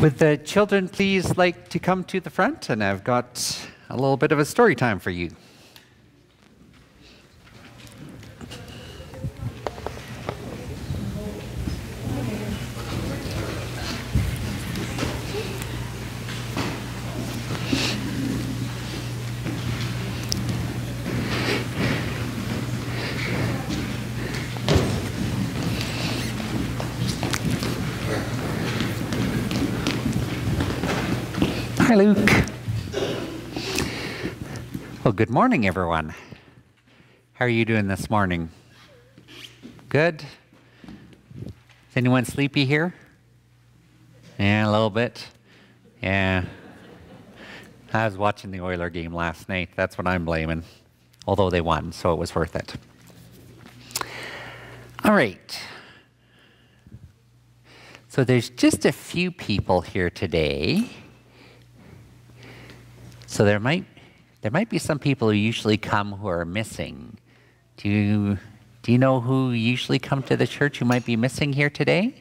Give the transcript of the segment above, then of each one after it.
Would the children please like to come to the front? And I've got a little bit of a story time for you. Hi, Luke. Well, good morning, everyone. How are you doing this morning? Good? Is anyone sleepy here? Yeah, a little bit. Yeah. I was watching the Oiler game last night. That's what I'm blaming. Although they won, so it was worth it. All right. So there's just a few people here today. So there might be some people who usually come who are missing. Do you know who usually come to the church who might be missing here today?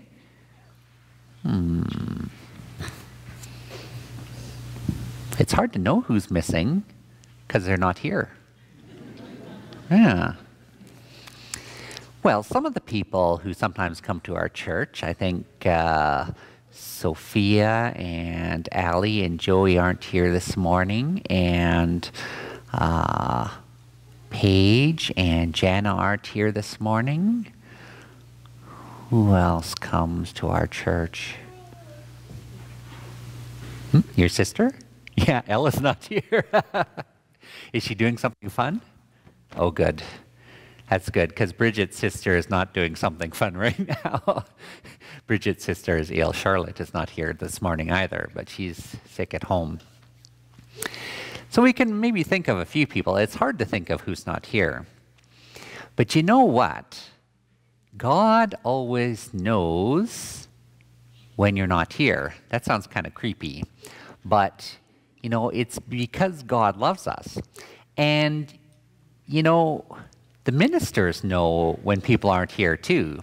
It's hard to know who's missing because they're not here. Yeah. Well, some of the people who sometimes come to our church, I think Sophia and Allie and Joey aren't here this morning, and Paige and Jana aren't here this morning. Who else comes to our church? Your sister? Yeah, Ella's not here. Is she doing something fun? Oh, good. That's good, because Bridget's sister is not doing something fun right now. Bridget's sister is ill. Charlotte is not here this morning either, but she's sick at home. So we can maybe think of a few people. It's hard to think of who's not here. But you know what? God always knows when you're not here. That sounds kind of creepy. But, you know, it's because God loves us. And, you know, the ministers know when people aren't here too.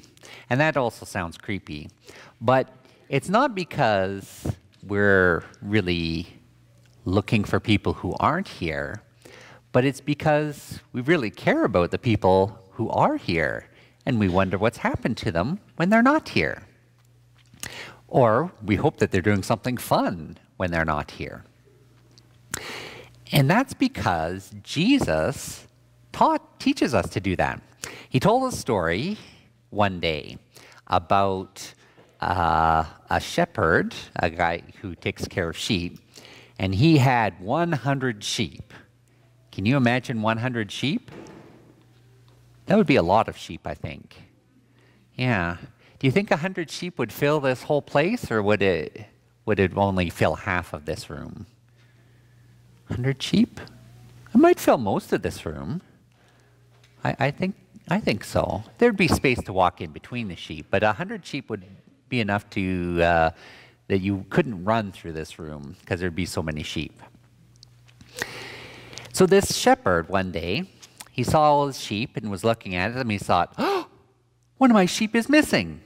And that also sounds creepy. But it's not because we're really looking for people who aren't here, but it's because we really care about the people who are here, and we wonder what's happened to them when they're not here. Or we hope that they're doing something fun when they're not here. And that's because Jesus teaches us to do that. He told a story one day about a shepherd, a guy who takes care of sheep, and he had 100 sheep. Can you imagine 100 sheep? That would be a lot of sheep, I think. Yeah. Do you think 100 sheep would fill this whole place, or would it only fill half of this room? 100 sheep? It might fill most of this room. I think so. There'd be space to walk in between the sheep, but 100 sheep would be enough to that you couldn't run through this room because there'd be so many sheep. So this shepherd one day, he saw all his sheep and was looking at them. He thought, "Oh, one of my sheep is missing."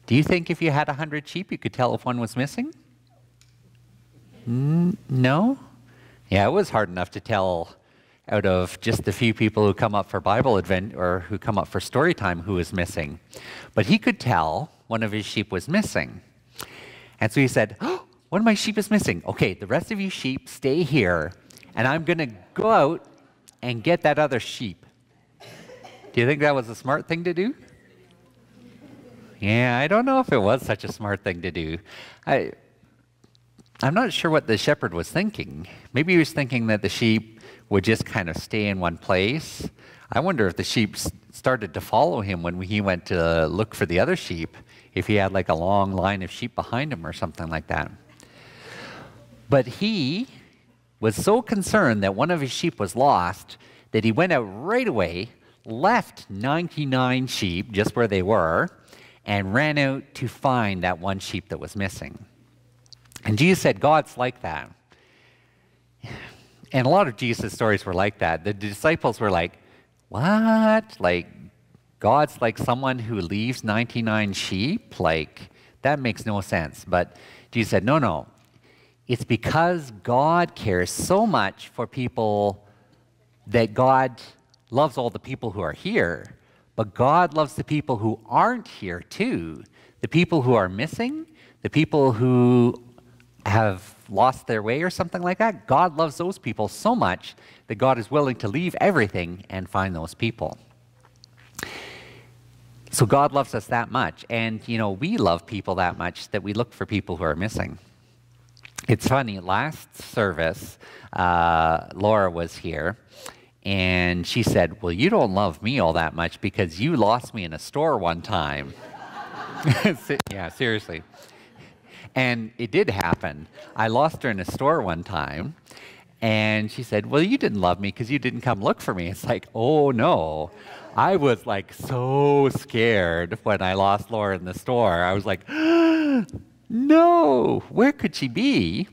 Do you think if you had 100 sheep, you could tell if one was missing? No? Yeah, it was hard enough to tell out of just the few people who come up for Bible Advent or who come up for story time who was missing. But he could tell one of his sheep was missing. And so he said, "Oh, one of my sheep is missing. Okay, the rest of you sheep stay here, and I'm going to go out and get that other sheep." Do you think that was a smart thing to do? Yeah, I don't know if it was such a smart thing to do. I'm not sure what the shepherd was thinking. Maybe he was thinking that the sheep would just kind of stay in one place. I wonder if the sheep started to follow him when he went to look for the other sheep, if he had like a long line of sheep behind him or something like that. But he was so concerned that one of his sheep was lost that he went out right away, left 99 sheep just where they were, and ran out to find that one sheep that was missing. And Jesus said, God's like that. And a lot of Jesus' stories were like that. The disciples were like, what? Like, God's like someone who leaves 99 sheep? Like, that makes no sense. But Jesus said, no, no. It's because God cares so much for people that God loves all the people who are here, but God loves the people who aren't here too. The people who are missing, the people who have lost their way or something like that. God loves those people so much that God is willing to leave everything and find those people. So God loves us that much. And, we love people that much that we look for people who are missing. It's funny, last service, Laura was here, and she said, well, you don't love me all that much because you lost me in a store one time. Yeah, seriously. And it did happen. I lost her in a store one time, and she said, well, you didn't love me because you didn't come look for me. It's like, oh, no. I was like so scared when I lost Laura in the store. I was like, no, where could she be?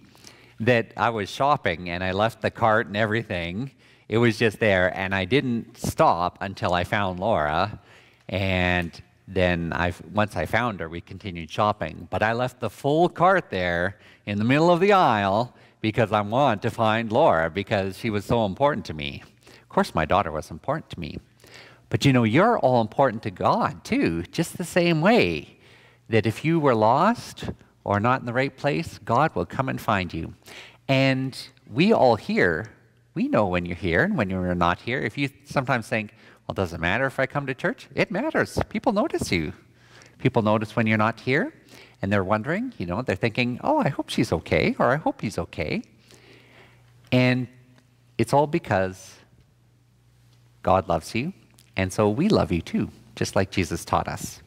That I was shopping and I left the cart and everything. It was just there, and I didn't stop until I found Laura. And then once I found her, we continued shopping. But I left the full cart there in the middle of the aisle because I wanted to find Laura because she was so important to me. Of course, my daughter was important to me. But you're all important to God too, just the same way that if you were lost or not in the right place, God will come and find you. And we all here, we know when you're here and when you're not here. If you sometimes think, well, does it matter if I come to church? It matters. People notice you. People notice when you're not here, and they're wondering, they're thinking, oh, I hope she's okay, or I hope he's okay. And it's all because God loves you, and so we love you too, just like Jesus taught us.